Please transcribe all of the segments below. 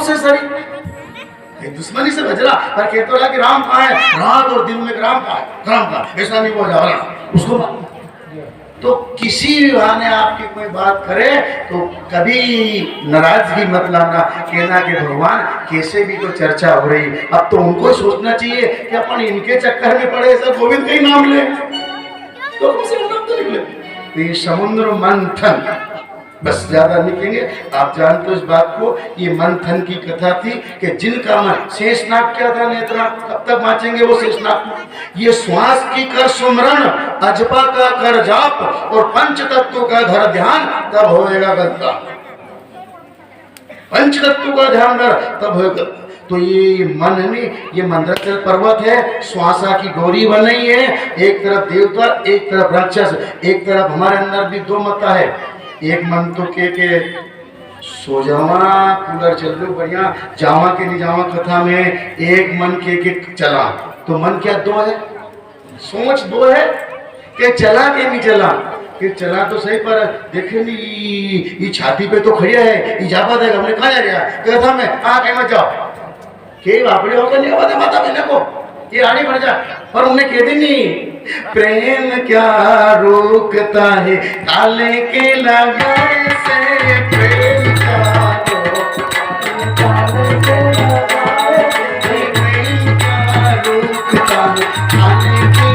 उससे सरी दुश्मनी से बच रहा पर कहते रहा कि राम कहाँ है, रात और दिन में राम कहाँ है, राम कहाँ है, ऐसा नहीं बोल जा उसको। तो किसी भी बहाने आपकी कोई बात करे तो कभी नाराजगी मत लाना, कहना कि भगवान कैसे भी तो चर्चा हो रही। अब तो उनको सोचना चाहिए कि अपन इनके चक्कर में पड़े, सब गोविंद का ही नाम ले तो कम से कम नाम तो लिख ले। तो ये समुद्र मंथन, बस ज्यादा नहीं कहेंगे, आप जानते हो इस बात को। ये मंथन की कथा थी कि जिनका मन शेषनाग क्या था, नेत्रा कब तक बाँचेंगे वो शेषनाग। ये श्वास की कर सुमरन, अजपा का कर जाप और पंच तत्वों का धर ध्यान, तब होएगा गद्दा। पंच तत्वों का ध्यान कर तब होएगा। तो ये मन में ये मंदराचल पर्वत है, श्वासा की गौरी बनाई है, एक तरफ देवता एक तरफ राक्षस, एक तरफ हमारे अंदर भी दो मता है। एक मन तो के सो जावा, कूलर चल लो बढ़िया, जावा के नहीं जावा कथा में। एक मन के चला, तो मन क्या दो है, सोच दो है कि चला के नहीं चला। कि चला तो सही पर देखे नहीं ये छाती पे तो खड़िया है, ये जापा देगा हमने कहा जा रहा कथा में आके मत जाओ के वापरे होकर नहीं आवाज माता बहने को ये रानी बन जा। पर उन्हें कह दी नहीं, प्रेम क्या रोकता है ताले के लगाए से, प्रेम क्या रोकता है ताले के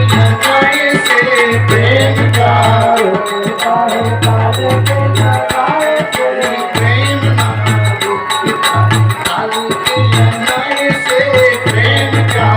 लगाए से, प्रेम क्या रोकता है ताले के लगाए से, प्रेम ना रोकता ताले के लगाए से, प्रेम क्या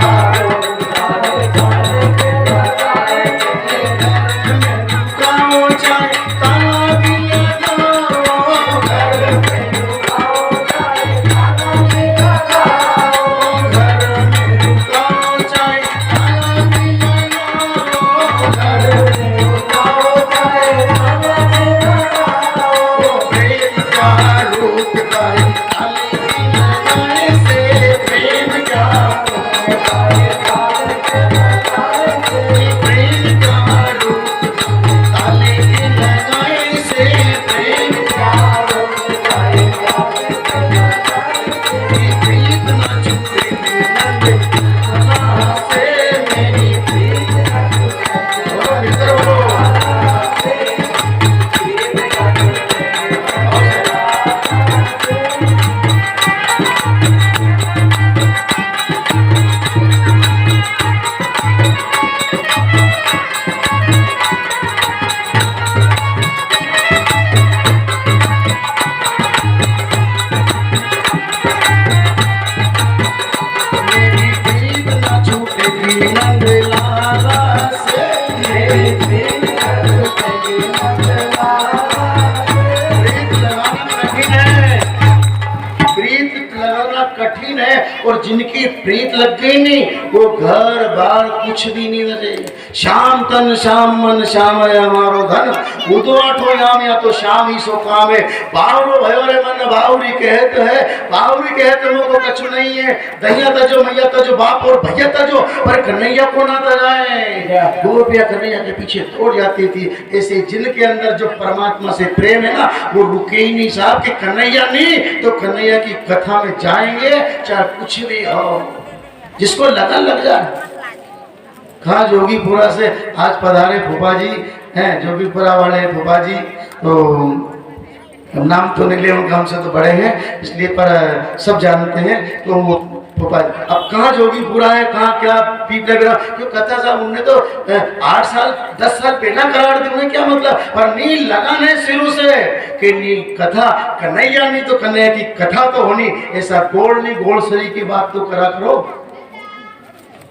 कठिन है। और जिनकी प्रीत लग गई नहीं वो घर बार कुछ भी नहीं लगे। श्याम तन श्याम मन श्याम है हमारो धन, उदवाठो याम या तो श्याम ही सो काम है। बावरो भयो रे मन बावरी कहत है, बावरी कहत मोको कछु नहीं है। दहिया तजो मैया तजो बाप और भैया तजो, पर कन्हैया को ना तजाए। गोपिया कन्हैया के पीछे दौड़ जाती थी। ऐसे जिनके अंदर जो परमात्मा से प्रेम है ना वो रुके ही नहीं साहब कि कन्हैया नहीं तो कन्हैया की कथा में जाएंगे चाहे कुछ भी हो, जिसको लगन लग जाए। कहा जोगीपुरा से आज पधारे फूफा जी हैं, जोगीपुरा वाले फूफा जी, तो नाम तो नहीं ले उनका, हमसे तो बड़े हैं इसलिए पर सब जानते हैं। तो वो फूफा जी अब कहाँ जोगीपुरा है, कहाँ क्या पीप लग रहा क्यों कथा साहब उन्हें तो 8 साल 10 साल पहला करार दी, उन्हें क्या मतलब। पर नी लगन है शुरू से कि नी कथा कन्हैया नहीं तो कन्हैया की कथा तो होनी। ऐसा गोल नहीं गोल सरी की बात तो करा करो,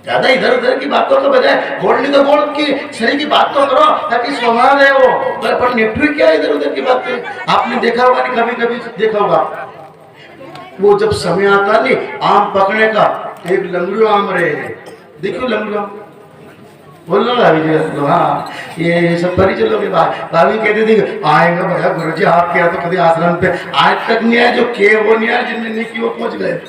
ज्यादा इधर उधर की बातों के बजाय गोल नहीं तो गोल की सही की बात तो करो ताकि स्वभाव है वो। पर निपटू क्या इधर उधर की बातें। आपने देखा होगा नहीं, कभी कभी देखा होगा वो जब समय आता नहीं आम पकने का, एक लंगड़ू आम रहे, देखो लंगड़ू बोल लो भाभी जी। तो हाँ ये सब परिचय लोग भाभी कहते थे आएगा भैया गुरु जी आपके यहाँ तो कभी आश्रम पे आज तक नहीं आया, जो के वो नहीं आया, जिनने नहीं की वो पहुंच गए।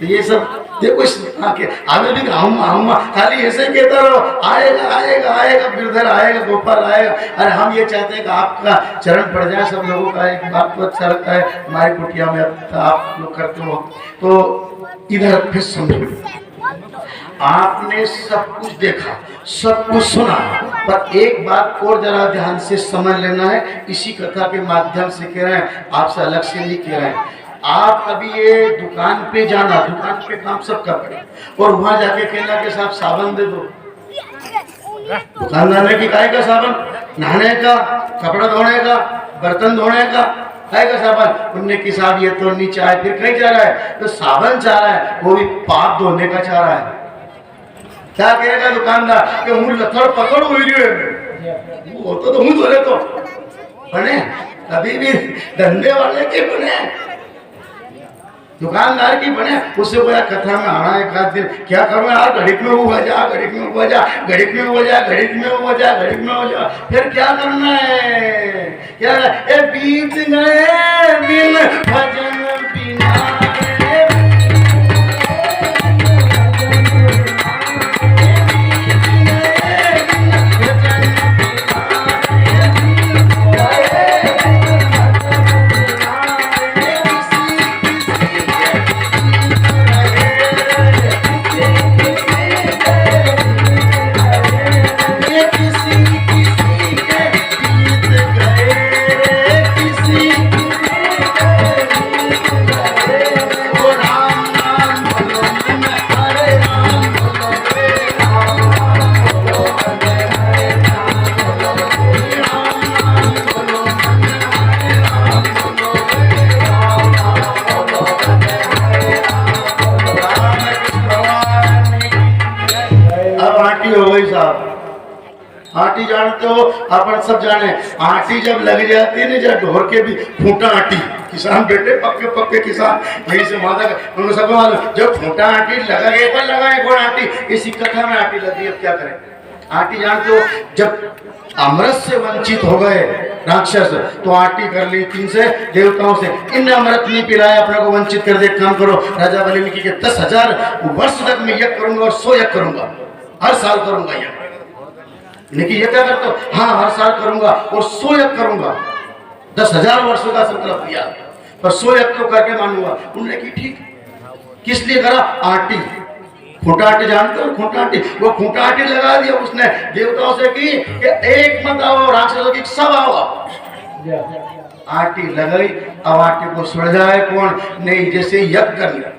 तो ये सब देखो इस आके हमें भी हम खाली ऐसे ही कहता रहो, आएगा आएगा आएगा गिरधर आएगा, गोपाल आएगा। अरे हम ये चाहते हैं कि आपका चरण पड़ जाए सब लोगों का। एक बात तो अच्छा लगता है हमारी कुटिया में आप लोग करते हो, तो इधर फिर समझो, आपने सब कुछ देखा सब कुछ सुना, पर एक बात और जरा ध्यान से समझ लेना है, इसी कथा के माध्यम से कह रहे हैं, आपसे अलग से नहीं कह रहे हैं। आप कभी ये दुकान पे जाना, दुकान पे काम सब कर पड़े और वहां जाके कहना के साथ साबुन दे दो, दुकानदार की काय का साबुन, नहाने का, कपड़ा धोने का, बर्तन धोने का, काय का साबुन। उनने की साहब ये तो नहीं चाहे, फिर कहीं जा रहा है तो साबुन चाह रहा है, वो भी पाप धोने का चाह रहा है। क्या कहेगा दुकानदार कि हूँ लथड़ पकड़ हुई वो तो हूँ धोले तो बने, कभी भी धंधे वाले के बने, दुकानदार की बने। उससे बोला कथा में आना एक आध दिन, क्या करूँ यार, घड़िक में हुआ जा, घड़िक में हुआ जा, घड़िक में हुआ जा, घड़िक में हुआ जा, घड़िक में हो जा, फिर क्या करना है, क्या ए बीत गए दिन भजन बिना, आटी जानते हो, अपन सब जाने, आटी जब लग जाती है ना, जब ढोर के भी फूटा आटी, किसान बेटे पक्के पक्के किसान, यही से माता उनको सबको मालूम, जब फूटा आटी लगा गए पर लगा एक और आटी, इसी कथा में आटी लगी। अब क्या करें, आटी जानते हो, जब अमृत से वंचित हो गए राक्षस तो आटी कर ली 3 से देवताओं से, इन्हें अमृत नहीं पिलाया, अपने को वंचित कर दे। काम करो, राजा वाल्मीकि के 10,000 वर्ष तक मैं यज्ञ करूंगा और 100 यज्ञ करूंगा, हर साल करूंगा यज्ञ। लेकिन ये क्या करते हो, हाँ हर साल करूंगा और 100 यज्ञ करूंगा, 10,000 वर्षों का संकल्प लिया, पर 100 यज्ञ तो करके मानूंगा। उन्होंने की ठीक, किस लिए करा, आटी, खूंटा आटी जानते हो, खूंटा आटी, वो खूंटा आटी लगा दिया उसने देवताओं से की कि एक मत आओ, राक्षसों की सब आओ। आटी लगाई, अब आटी को सुलझाए कौन, नहीं जैसे यज्ञ कर लिया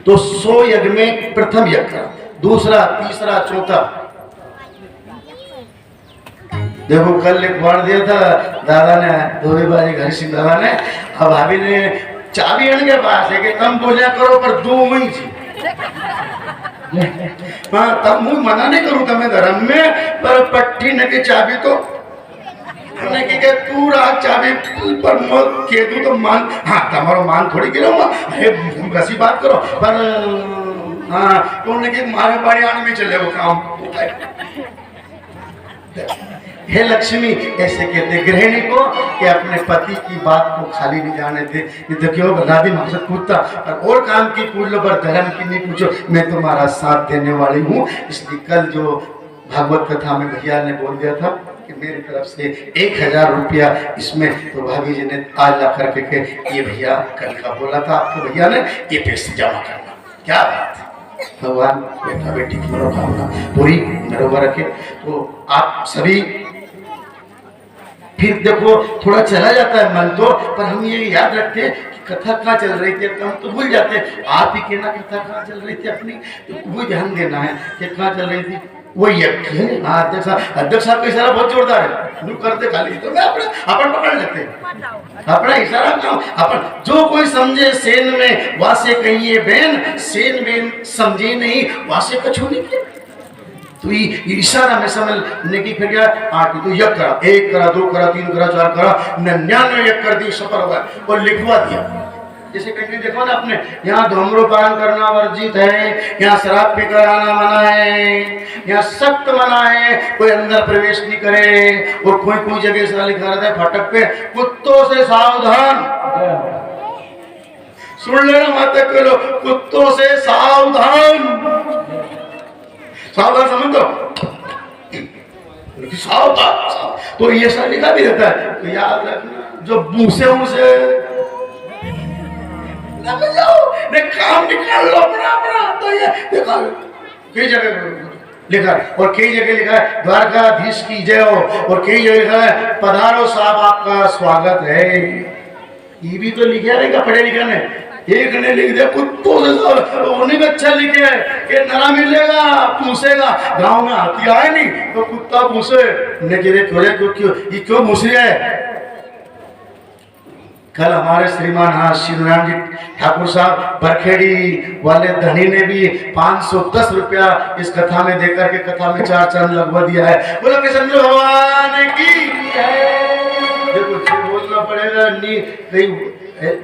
तो 100 यज्ञ में प्रथम यज्ञ करा, दूसरा, तीसरा, चौथा। देखो कल लिखवाड़ दिया था दादा ने, धोबीबाजी घर सिंह दादा ने, अब भाभी ने चाबी इनके पास है कि तुम बोलिया करो पर 2 वही थी। हाँ तब मुझे मना नहीं करूँ तुम्हें धर्म में, पर पट्टी न की चाबी तो कि तू रात चाबी पर मत के दू तो मान, हाँ तुम्हारा मान थोड़ी गिराऊंगा, वैसी बात करो, पर हाँ तो उन्होंने मारे बाड़ी आने में चले वो काम। हे लक्ष्मी ऐसे कहते गृहिणी को कि अपने पति की बात को खाली नहीं जाने दे, नहीं तो क्यों राधी मकसद पूछता और काम की पूछ लो पर धर्म की नहीं पूछो, मैं तुम्हारा साथ देने वाली हूँ। इसलिए कल जो भागवत कथा में भैया ने बोल दिया था कि मेरी तरफ से 1000 रुपया इसमें, तो भाभी जी ने आज ला करके के ये भैया कल का बोला था आपको भैया ने, ये पैसे जमा करना। क्या बात है, भगवान बेटा बेटी की मनोकामना पूरी बरोबर रखे। तो आप सभी फिर देखो थोड़ा चला जाता है मन तो, पर हम ये याद रखते हैं कि कथा कहाँ चल रही थी, हम तो भूल जाते हैं। आप ही कहना कथा कहाँ चल रही थी अपनी, तो वो ध्यान देना है कि कहाँ चल रही थी। वो यज्ञ है, हाँ अध्यक्ष साहब का इशारा बहुत जोरदार है, लोग करते खाली तो मैं अपन पकड़ लेते अपना इशारा काम। अपन जो कोई समझे सेन में वासे कहिए बहन, सेन में समझे नहीं वासे कछू नहीं किया। तो ये इशारा में समझने की फिर क्या, 8 तो यज्ञ करा, 1 करा, 2 करा, 3 करा, 4 करा, 99 यज्ञ कर दी, सफल हुआ और लिखवा दिया। जैसे कहीं देखो ना अपने यहाँ धूम्रपान करना वर्जित है, यहाँ शराब पीकर आना मना है, यहाँ सख्त मना है, कोई अंदर प्रवेश नहीं करे। और कोई जगह से लिखा रहता है फाटक पे, कुत्तों से सावधान, सुन लेना माता के लोग, कुत्तों से सावधान। सावधान समझ दो, सावधान। तो ये सब लिखा भी रहता है, तो याद रखना जो भूसे उसे लग जाओ, नहीं काम निकाल लो अपना अपना। तो ये देखा कई जगह लिखा है, और कई जगह लिखा है द्वारकाधीश की जय हो, और कई जगह लिखा है पधारो साहब आपका स्वागत है। ये भी तो लिखा रहेगा पढ़े लिखा ने, एक ने लिख दिया कुत्तों से सब, उन्हीं में अच्छा लिखे है कि नरा मिलेगा पूछेगा। गांव में हाथी आए नहीं तो कुत्ता पूछे क्यों मुसरी है। कल हमारे श्रीमान शिवनारायण जी ठाकुर साहब बरखेड़ी वाले धनी ने भी 510 रुपया इस कथा में देकर के कथा में 4 चरण लगवा दिया है। बोला कृष्ण भगवान की देखो बोलना पड़ेगा, नहीं कहीं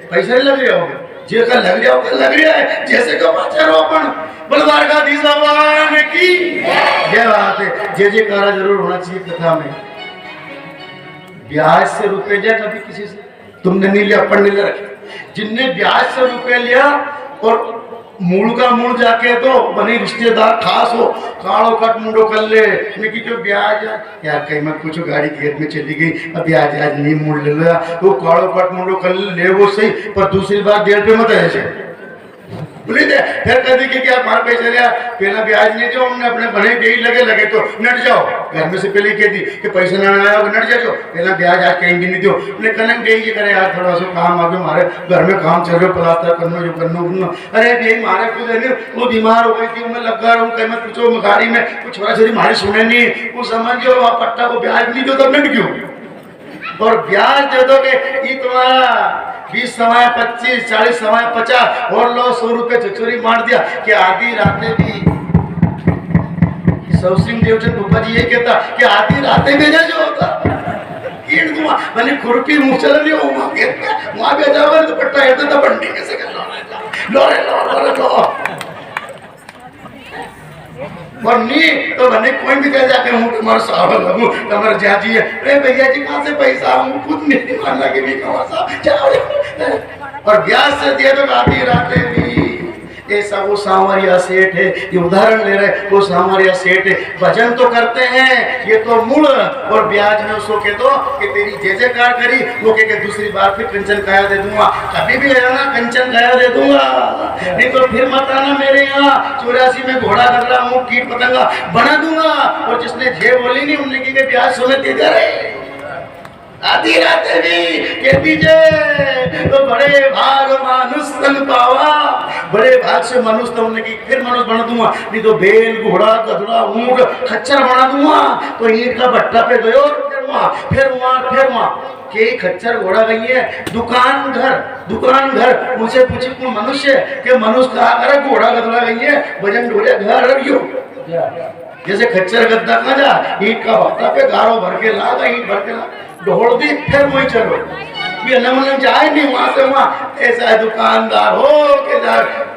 पैसे नहीं लग रहे होंगे, जे का लग रहा होगा लग रहा है, जैसे को पाचारो अपन द्वारकाधीश भगवान की ये बात है। जे जयकारा जरूर होना चाहिए कथा में। ब्याज से रुपए जाए कभी किसी से तुमने नहीं लिया, अपन नहीं ले रखे। जिनने ब्याज से रुपए लिया और मूल का मूल जाके तो बनी रिश्तेदार खास हो काड़ो कट मुंडो कर ले जो ब्याज यार कहीं मैं कुछ गाड़ी खेत में चली गई, अब ब्याज आज नहीं मूल ले लिया तो काड़ो कट मुंडो कर ले वो सही, पर दूसरी बार 1.5 रुपये मत ऐसे बोली दे। फिर कह दी कि क्या मार पैसे लिया पहला ब्याज नहीं दो, हमने अपने बने दे लगे तो नट जाओ। घर में से पहले कह दी कि पैसे ना आया नट जाओ, पहला ब्याज आज कहीं भी नहीं दो। अपने कनक दे करे यार थोड़ा सा काम आ गया, हमारे घर में काम चल रहा प्लास्टर करना जो करना। अरे यही मारे खुद है वो बीमार हो गई थी, मैं लगा रहा हूँ कहीं मत पूछो गाड़ी में कुछ छोरा छोरी मारी सुने नहीं, वो समझ गयो आप पट्टा को ब्याज नहीं दो तब नट क्यों, और ब्याज दे दोगे ये तुम्हारा 20 समय 25 40 समय 50 और लो 100 रुपए चचोरी मार दिया कि आधी रातें भी सौ सिंह देवचंद बुब्बा जी ये कहता कि आधी रातें भेजा जो होता कीड़ दुआ मैंने खुरपी मुंह चल रही हो वहां भेजा होगा तो पट्टा हेता था बंडी कैसे कर लो और नहीं तो बने कोई भी कह जाके हूँ तुम्हारा साहब लगू तुम्हारा जाजी है, अरे भैया जी कहाँ से पैसा हूँ खुद नहीं मानना कि भी कमा साहब जाओ। और ब्याज से दिया तो आधी रातें भी ऐसा वो सांवरिया सेठ है, ये उदाहरण ले रहे वो सांवरिया सेठ है। भजन तो करते हैं ये तो मूल, और ब्याज में उसको कह दो कि तेरी जय जयकार करी, वो कह के दूसरी बार फिर कंचन काया दे दूंगा, कभी भी आना कंचन काया दे दूंगा, नहीं तो फिर मत आना मेरे यहाँ 84 में घोड़ा गदला मुंह कीट पतंगा बना दूंगा। और जिसने जय बोली नहीं उनने की ब्याज सोने दे दे रहे आधी रात भी कह दीजिए तो बड़े भाग मानुष तन पावा, बड़े भाग से मनुष्य तुमने की फिर मनुष्य बना दूंगा, नहीं तो बेल घोड़ा गधड़ा ऊंट खच्चर बना दूंगा। तो ईंट का भट्टा पे गयो फिर वहां के खच्चर घोड़ा गई है दुकान घर मुझे पूछी कोई मनुष्य के मनुष्य कहा करे घोड़ा गधड़ा गई है वजन ढोले घर रखियो जैसे खच्चर गद्दा कहा जा ईंट का भट्टा पे गारो भर के ला ईंट भर के ला ढोल दी फिर वही चलो भी न जाए नहीं वहां से वहां। ऐसा दुकानदार हो के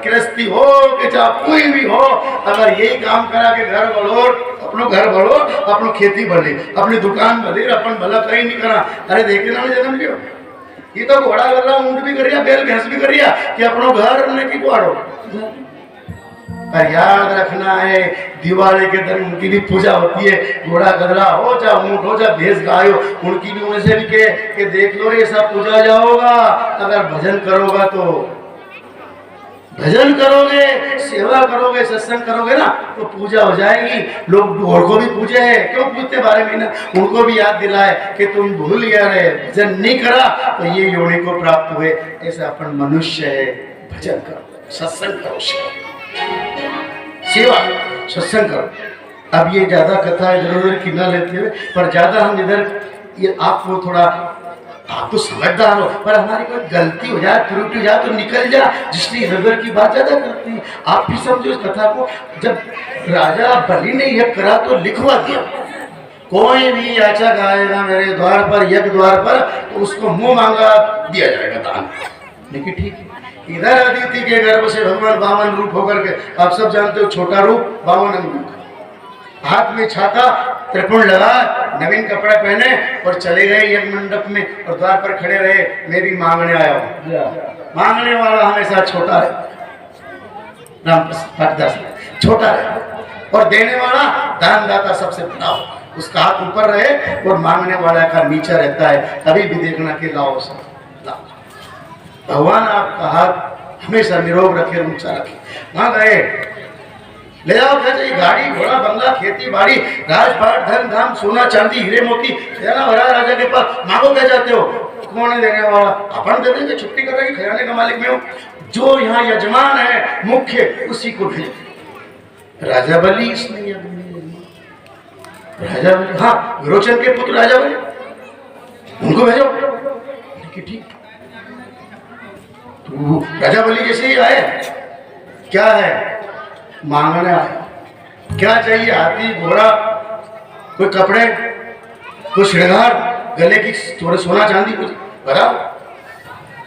गृहस्थी हो के चाहे कोई भी हो, अगर यही काम करा के घर बढ़ो अपनो घर बढ़ो अपनो खेती बढ़े अपनी दुकान बढ़े अपन भला कहीं नहीं करा। अरे देखे ना जन्म लियो ये तो घोड़ा कर रहा ऊँट भी कर रहा बैल भैंस भी कर रहा कि अपनो घर ने की गुआड़ो। पर याद रखना है दिवाली के दिन उनकी भी पूजा होती है, घोड़ा गदरा हो चाहे ऊँट हो चाहे भैंस गाय हो उनकी भी उनसे भी के देख लो ये सब पूजा जाओगा। अगर भजन करोगा तो भजन करोगे सेवा करोगे सत्संग करोगे ना तो पूजा हो जाएगी। लोग ढोल को भी पूजे है क्यों पूछते बारे में ना, उनको भी याद दिलाए कि तुम भूल गया रहे भजन नहीं करा तो ये योनि को प्राप्त हुए। ऐसा अपन मनुष्य है, भजन करो सत्संग करो सेवा सत्संग करो। अब ये ज्यादा कथा इधर उधर की न लेते हुए पर ज्यादा हम इधर ये आपको थोड़ा आप तो समझदार हो पर हमारी कोई गलती हो जाए त्रुटि हो जाए तो निकल जा जिसलिए इधर की बात ज्यादा करती है। आप भी समझो इस कथा को, जब राजा बलि ने यज्ञ करा तो लिखवा दिया कोई भी याचक आएगा मेरे द्वार पर यज्ञ द्वार पर तो उसको मुंह मांगा दिया जाएगा दान। लेकिन ठीक है इधर अदिति के गर्भ से भगवान 52 रूप होकर के आप सब जानते हो छोटा रूप 52 अंग हाथ में छाता त्रिपुण लगा, नवीन कपड़ा पहने और चले गए यज्ञ मंडप में और द्वार पर खड़े रहे। मैं भी मांगने आया हूँ। मांगने वाला हमेशा छोटा है, रामदास छोटा है, और देने वाला दानदाता सबसे बड़ा हो, उसका हाथ ऊपर रहे और मांगने वाला का नीचा रहता है। कभी भी देखना कि लाओ लाओ। भगवान आपका हाथ हमेशा निरोग रखे, ऊंचा रखे। वहां गए, ले जाओ क्या चाहिए, गाड़ी घोड़ा बंगला खेती बाड़ी राजपाट धन धाम सोना चांदी हीरे मोती खजाना भरा राजा के पास, मांगो क्या चाहते हो? कौन है देने वाला? अपन दे देंगे, छुट्टी कर रहे खजाने का मालिक में हो। जो यहाँ यजमान है मुख्य, उसी को भेज। राजा बलि इसने यज्ञ में, राजा बलि, हाँ विरोचन के पुत्र राजा बलि, उनको भेजो। ठीक, तो राजा बलि जैसे ही आए, क्या है? मांगने आए। क्या चाहिए? हाथी घोड़ा, कोई कपड़े, कोई श्रृंगार, गले की थोड़े सोना चांदी कुछ बताओ।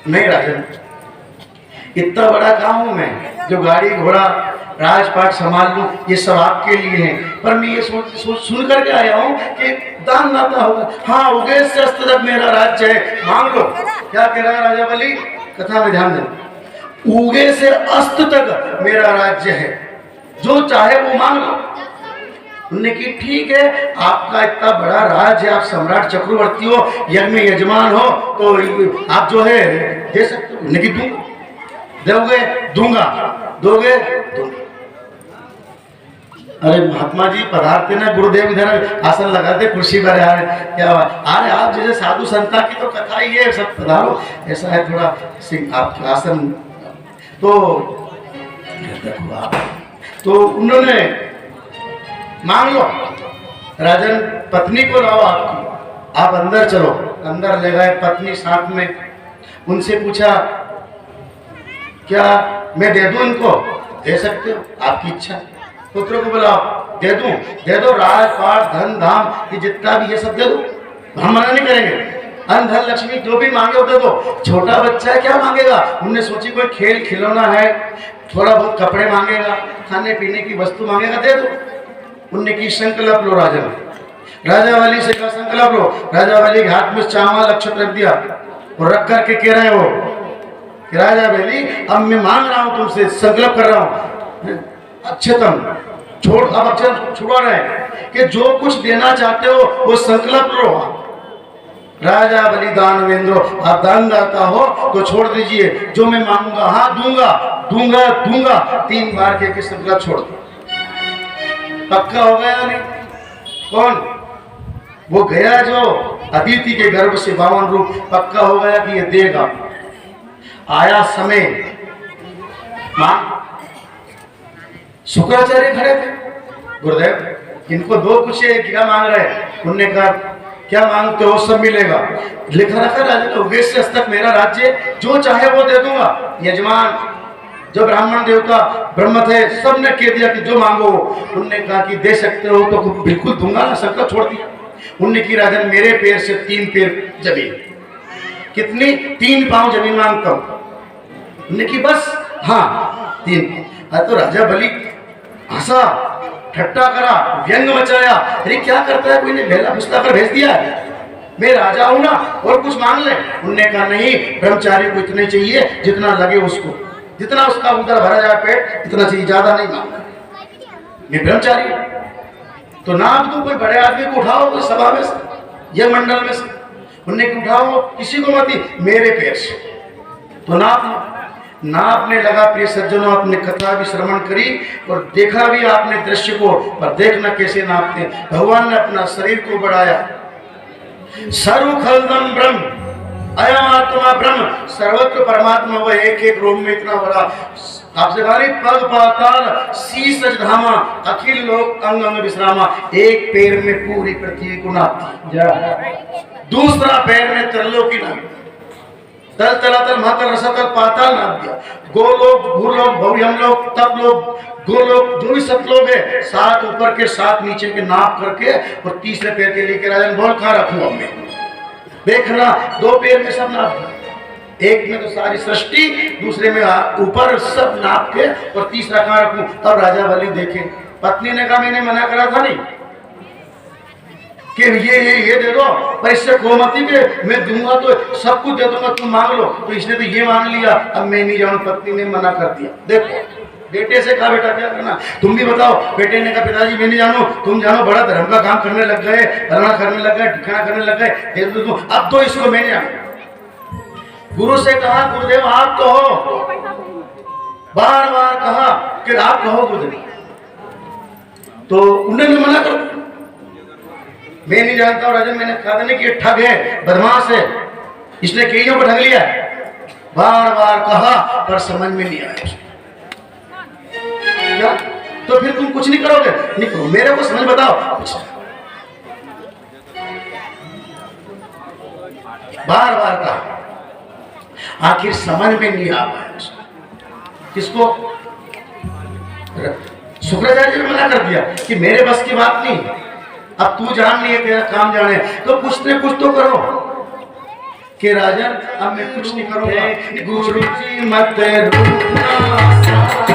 नहीं राजन, इतना बड़ा काम हूं मैं जो गाड़ी घोड़ा राजपाट संभाल लूं, ये सब आपके लिए है। पर मैं ये सुन करके आया हूं कि दान दाता होगा। हाँ, उगे से अस्त तक मेरा राज्य है, मांग लो। क्या कह रहा है राजा बलि? कथा में ध्यान दें। उगे से अस्त तक मेरा राज्य है, जो चाहे वो मांग लो। उन्होंने की ठीक है, आपका इतना बड़ा राज्य, आप सम्राट चक्रवर्ती हो, यज्ञ में यजमान हो, तो आप जो है दे सकते हो। उन्होंने की दूंगा, दोगे दूंगा, दोगे दूंगा। अरे महात्मा जी पधारते ना, गुरुदेव इधर आसन लगाते कुर्सी पर। यार क्या हुआ? अरे आप जैसे साधु संता की तो कथा ही है, सब पधारो, ऐसा है थोड़ा आप आसन। तो उन्होंने मांग लो, राजन पत्नी को लाओ आपकी, आप अंदर चलो। अंदर ले गए, पत्नी साथ में। उनसे पूछा, क्या मैं दे दूं इनको? दे सकते हो, आपकी इच्छा। पुत्र को बुलाओ, दे दूं, दे दो। राजपाट धन धाम ये जितना भी ये सब दे दो, हम मना नहीं करेंगे। अन्न धन लक्ष्मी जो भी मांगे दे दो। छोटा बच्चा है, क्या मांगेगा? उनने सोची कोई खेल खिलौना है, थोड़ा बहुत कपड़े मांगेगा, खाने पीने की वस्तु मांगेगा, दे दो। उनने की संकल्प लो राजन। राजा वाली से कहा संकल्प लो। राजा वाली के हाथ में चावल अक्षत रख दिया और रख करके कह रहे हो कि राजा वाली अब मैं मांग रहा हूं तुमसे, संकल्प कर रहा हूं, अच्छतम छोड़, अब अक्षर छुड़ा रहे कि जो कुछ देना चाहते हो वो संकल्प लो। राजा बलि दानवेंद्र, आप दान दाता हो तो छोड़ दीजिए, जो मैं मांगूंगा हाँ दूंगा दूंगा दूंगा। 3 बार के संकल्प छोड़ दो। पक्का हो गया नहीं? कौन? वो गया जो अदिति के गर्भ से 52 रूप, पक्का हो गया कि ये देगा। आया समय, मां शुक्राचार्य खड़े थे, गुरुदेव इनको दो कुछ है, क्या मांग रहे? उन्होंने कहा क्या मांगते हो सब मिलेगा। लिखा रखा राजा का उगेश से तक मेरा राज्य, जो चाहे वो दे दूंगा। यजमान जो ब्राह्मण देवता ब्रह्म थे, सब ने कह दिया कि जो मांगो। उनने कहा कि दे सकते हो तो बिल्कुल दूंगा ना, संकल्प छोड़ दिया। उनने की राजन मेरे पैर से 3 पैर जमीन, कितनी? 3 पांव जमीन मांगता हूं। उनने की बस, हाँ 3। तो राजा बलि हंसा, ठट्टा करा, व्यंग मचाया। अरे क्या करता है, कोई ने भेला फुसला कर भेज दिया है, मैं राजा हूं ना, और कुछ मांग ले। उनने कहा नहीं, ब्रह्मचारी को इतने चाहिए जितना लगे उसको, जितना उसका उधर भरा जाए पेट, इतना चाहिए, ज्यादा नहीं मांगना। मैं ब्रह्मचारी तो नाप दो, कोई बड़े आदमी को उठाओ, कोई सभा में से या मंडल में से, उनने उठाओ, किसी को मत, मेरे पैर से तो नाप। नापने लगा। प्रिय सज्जनों, आपने कथा भी श्रवण करी और देखा भी आपने दृश्य को, पर देखना कैसे नापते। भगवान ने अपना शरीर को बढ़ाया। सर्व खलदम ब्रह्म, अयम आत्मा ब्रह्म, सर्वत्र परमात्मा, वह एक एक रूप में इतना बड़ा। आपसे गारी पग पाताल शीश धामा, अखिल लोक अंग अंग विश्रामा। एक पैर में पूरी पृथ्वी को नापती, दूसरा पैर में त्रिलोकी नापती, तल तलातल महातल रसातल पाताल नाप दिया। गोलोक भूलोक भव्यम लोक तप लोक गोलोक, जो भी 7 लोग है, 7 ऊपर के 7 नीचे के नाप करके और तीसरे पैर के लेके राजन बोल कहाँ रखूं अब मैं? देखना 2 पैर में सब नाप दिया, एक में तो सारी सृष्टि, दूसरे में ऊपर सब नाप के, और तीसरा कहाँ रखूं? तब राजा बलि देखे। पत्नी ने कहा मैंने मना करा था नहीं, कि ये दे दो, पर इससे कहो मत कि मैं दूंगा तो सब कुछ दे दूंगा, तुम मांग लो। तो इसने तो ये मांग लिया, अब मैं नहीं जाऊँ, पत्नी ने मना कर दिया। देखो बेटे से कहा बेटा क्या करना, तुम भी बताओ। बेटे ने कहा पिताजी मैं नहीं जानू, तुम जानो, बड़ा धर्म का काम करने लग गए, फलाना करने लग गए, ठिकाना करने लग गए, अब तो इसको मैं नहीं जानू। गुरु से कहा गुरुदेव आप तो हो, बार बार कहा कि आप कहो गुरुदेव, तो उन्होंने मना कर दिया। मैं नहीं जानता, और राजन मैंने कहा था कि ये ठग है, बदमाश है, इसने कईयों को ठग लिया। बार बार कहा पर समझ में नहीं आया क्या? तो फिर तुम कुछ नहीं करोगे? नहीं करो, मेरे को समझ बताओ। बार बार कहा, आखिर समझ में नहीं आ पाया। किसको? शुक्राचार्य ने मना कर दिया कि मेरे बस की बात नहीं, अब तू जान नहीं है, तेरा काम जाने, तो कुछ न कुछ तो करो। कि राजन अब मैं कुछ नहीं करूंगा, गुरु जी मत रूठना।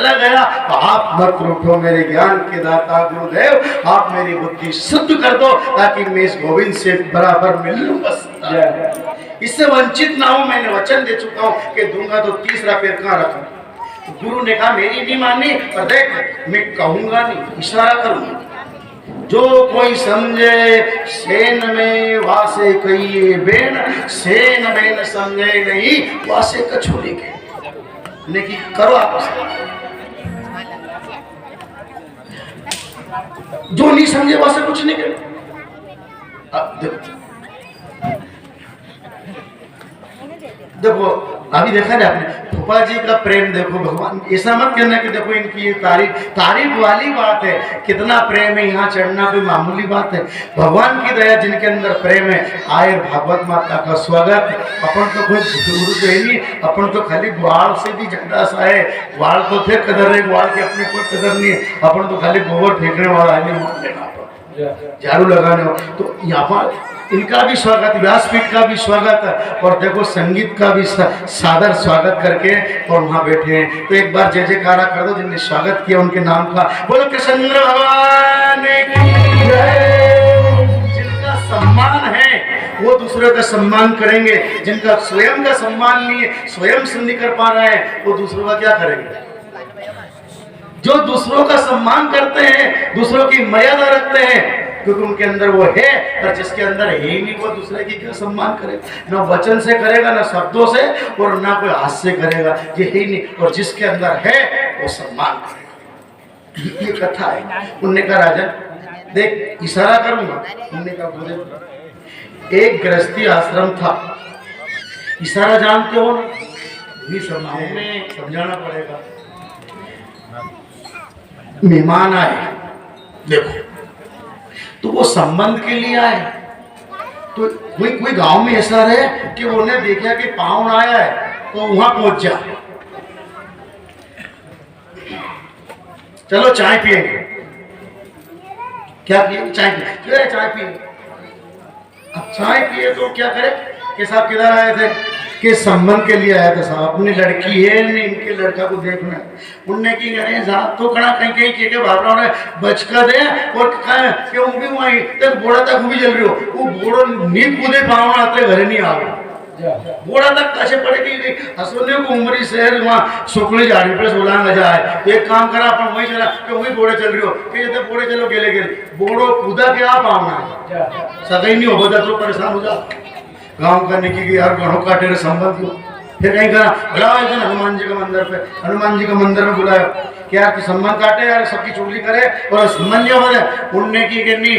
चला गया तो आप मत रूठो मेरे ज्ञान के दाता गुरुदेव, आप मेरी बुद्धि शुद्ध कर दो ताकि मैं इस गोविंद से बराबर मिल लूं, बस इससे वंचित ना हूं। मैंने वचन दे चुका हूं कि दूंगा तो तीसरा पैर कहां रखूं। तो गुरु ने कहा मेरी नहीं मानी, पर देख मैं कहूंगा नहीं, इशारा करूंगा। जो कोई समझे सेन में वासे कहिए बेन, सेन में न समझे नहीं वासे कछोली के। नेकी करो आप, जो नहीं समझे वासे कुछ नहीं करे। अब देखो अभी देखा ना आपने फूफा जी का प्रेम, देखो भगवान ऐसा मत कहना कि देखो इनकी ये तारीफ वाली बात है, कितना प्रेम है, यहाँ चढ़ना कोई मामूली बात है। भगवान की दया जिनके अंदर प्रेम है, आए भागवत माता का स्वागत। अपन तो कोई गुरु तो है नहीं, अपन तो खाली ग्वाल से भी झंडा सा है, ग्वाल तो फिर कदर है, ग्वाल की अपनी कोई कदर नहीं है। अपन तो खाली गोबर फेंकने वाला है, मान लेना झाड़ू लगाने वाला। तो यहाँ पर इनका भी स्वागत, व्यासपीठ का भी स्वागत, और देखो संगीत का भी सादर स्वागत करके और वहां बैठे हैं। तो एक बार जय जयकारा कर दो जिनने स्वागत किया उनके नाम का। बोलो कृष्ण भगवान की जय। जिनका सम्मान है वो दूसरे का सम्मान करेंगे, जिनका स्वयं का सम्मान नहीं है, स्वयं से नहीं कर पा रहे हैं, वो दूसरों का क्या करेंगे। जो दूसरों का सम्मान करते हैं, दूसरों की मर्यादा रखते हैं, क्योंकि उनके अंदर वो है, और जिसके अंदर है ही नहीं वो दूसरे की क्या सम्मान करेगा। ना वचन से करेगा, ना शब्दों से, और ना कोई हाथ से करेगा, ये ही नहीं। और जिसके अंदर है वो सम्मान करेगा। ये कथा है। उनने कहा राजा देख, इशारा करूंगा। उनने कहा बोले एक गृहस्थी आश्रम था, इशारा जानते हो ना, नहीं समझाना पड़ेगा। मेहमान आए, देखो तो वो संबंध के लिए आए। तो कोई गांव में ऐसा रहे कि उन्हें देखा कि पाहुन आया है तो वहां पहुंच जा, चलो चाय पिएंगे। क्या पिएंगे? चाय पिए, चाय पिए। अब चाय पिए तो क्या करे कि साहब किधर आए थे, कि संबंध के लिए आया था साहब, अपनी लड़की है नहीं, इनके लड़का को देखना है। उनने की करे साहब तो कड़ा कहीं कहीं के भावना ने बचका दे और कि वो भी वहीं तक बोड़ा तक भी जल रही हो, वो बोड़ो नींद कूदे पावना आते घर नहीं आ गए, बोड़ा तक कैसे पड़ेगी। हसने को उमरी शहर वहाँ सुखली झाड़ी पर सोलह जाए। एक काम करा अपन वहीं चला कि वही बोड़े चल रही हो, कि जब बोड़े चलो गेले गेले बोड़ो कूदा क्या पावना सगई नहीं हो, बता तो परेशान हो जा। गाँव करने की यार गणों का तेरे संबंध हो। फिर कहीं करा बुलाओ हनुमान जी के मंदिर पे, हनुमान जी के मंदिर में बुलाया कि यार तू सम्मान काटे यार, सबकी चुगली करे और सम्मान जो बोले उनने की कि नहीं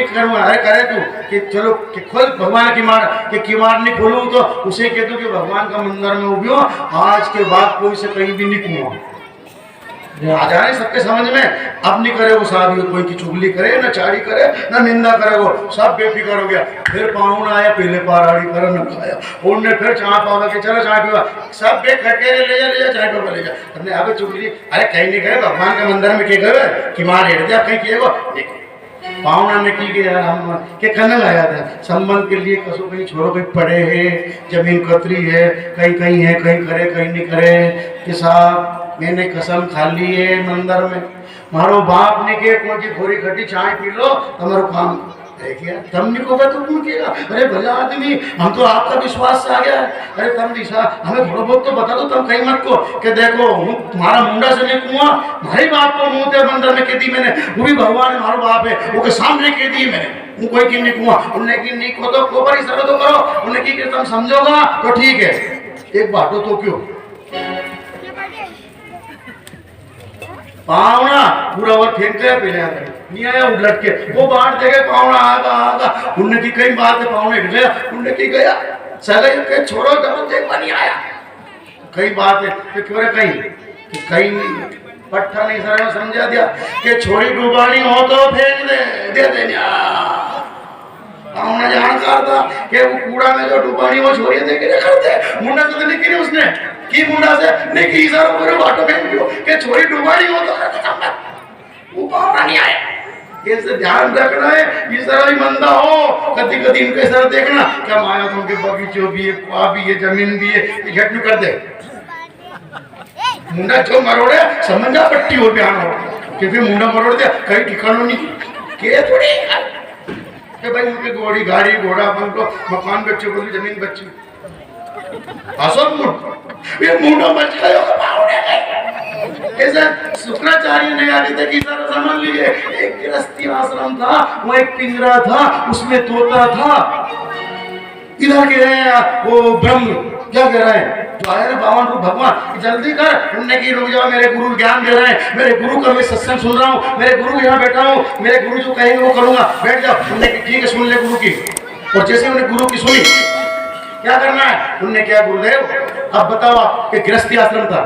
करूँगा। अरे करे तू कि चलो कि खोल भगवान की मार, कि किवाड़ नहीं खोलूँ तो उसे कह दूँ कि भगवान का मंदिर में उभी हो, आज के बाद कोई से कहीं भी नहीं कुआ आ जाए सबके समझ में। अब नहीं करे वो साहब, कोई की चुगली करे ना चाड़ी करे ना निंदा करे, वो सब बेफिक्र हो गया। फिर पाहुन आया, पहले पाराड़ी करे न खाया, उनने फिर चाय पावा के चलो चाय पीवा, सब बेखटे ले जा चाय पीवा ले जा। हमने अब चुगली अरे कहीं नहीं गए भगवान के मंदिर में के गए कि मार हेट दिया कहीं किए पाहुना ने की गया हम के कनल आया था संबंध के लिए। कसो कहीं छोड़ो, कहीं पड़े है, जमीन कतरी है, कहीं कहीं है, कहीं करे कहीं नहीं करे। कि साहब मैंने कसम खा ली है मंदिर में, मारो बाप ने के कोई थोड़ी खटी चाय पी लो तुम्हारा काम देखिए, तम नहीं होगा तो तुम किएगा। अरे भला आदमी, हम तो आपका विश्वास से आ गया है। अरे तम दिशा हमें थोड़ा बहुत तो बता दो, तुम कहीं मत को कि देखो तुम्हारा मुंडा से नहीं कुआ, हमारे बाप को मुंह ते मंदिर में कह दी मैंने, वो भी भगवान हमारा बाप है, वो के सामने कह दी मैंने, कोई की नहीं कुआ। उन्हें की नहीं को तो कोबर इशारा तो करो, उन्हें की तुम समझोगा तो ठीक है, एक बाटो तो क्यों पावना पूरा और फेंक गया पहले नहीं आया उलट के, वो बांट देगा पावना आगा उनने की कई बात है, पावना हिट गया उनने की गया सगे के छोड़ो जब देख नहीं आया कई बात है तो क्यों कहीं कहीं पट्टा नहीं सर समझा दिया कि छोड़ी डुबानी हो तो फेंक दे देना। पावना जानकार था कि वो कूड़ा में जो डुबानी हो छोड़ी दे के करते मुंडा तो नहीं की उसने की मुंडा से नहीं की इशारा करे बाटो फेंक दियो कि छोड़ी डुबानी हो तो करते सब वो पावना नहीं आया। ये ध्यान रखना है, इशारा भी मंदा हो कभी कभी इनका इशारा देखना क्या माया तो उनके बगीचों भी है, कुआ भी है, जमीन भी है, ये घटन कर दे मुंडा जो मरोड़े समझा पट्टी हो बयान हो कि फिर मुंडा मरोड़ दिया कहीं ठिकानों नहीं के थोड़ी कि भाई उनके घोड़ी गाड़ी घोड़ा अपन को मकान बच्चे को जमीन बच्ची असम ये मुंडा मच गया ऐसा शुक्राचार्य ने आगे तक इशारा समझ लीजिए एक गृहस्थी आश्रम था वो एक पिंजरा था उसमें तोता था इधर के रहे वो ब्रह्म क्या कह रहे हैं जो आए ना बावन रूप भगवान जल्दी कर उनने की रुक जाओ मेरे गुरु ज्ञान दे रहे हैं मेरे गुरु का मैं सत्संग सुन रहा हूँ मेरे गुरु यहाँ बैठा हूँ मेरे गुरु जो कहेंगे वो करूंगा बैठ जाओ उनने की ठीक है सुन ले गुरु की और जैसे उन्हें गुरु की सुनी क्या करना है उनने क्या गुरुदेव अब बताओ आप कि गृहस्थी आश्रम था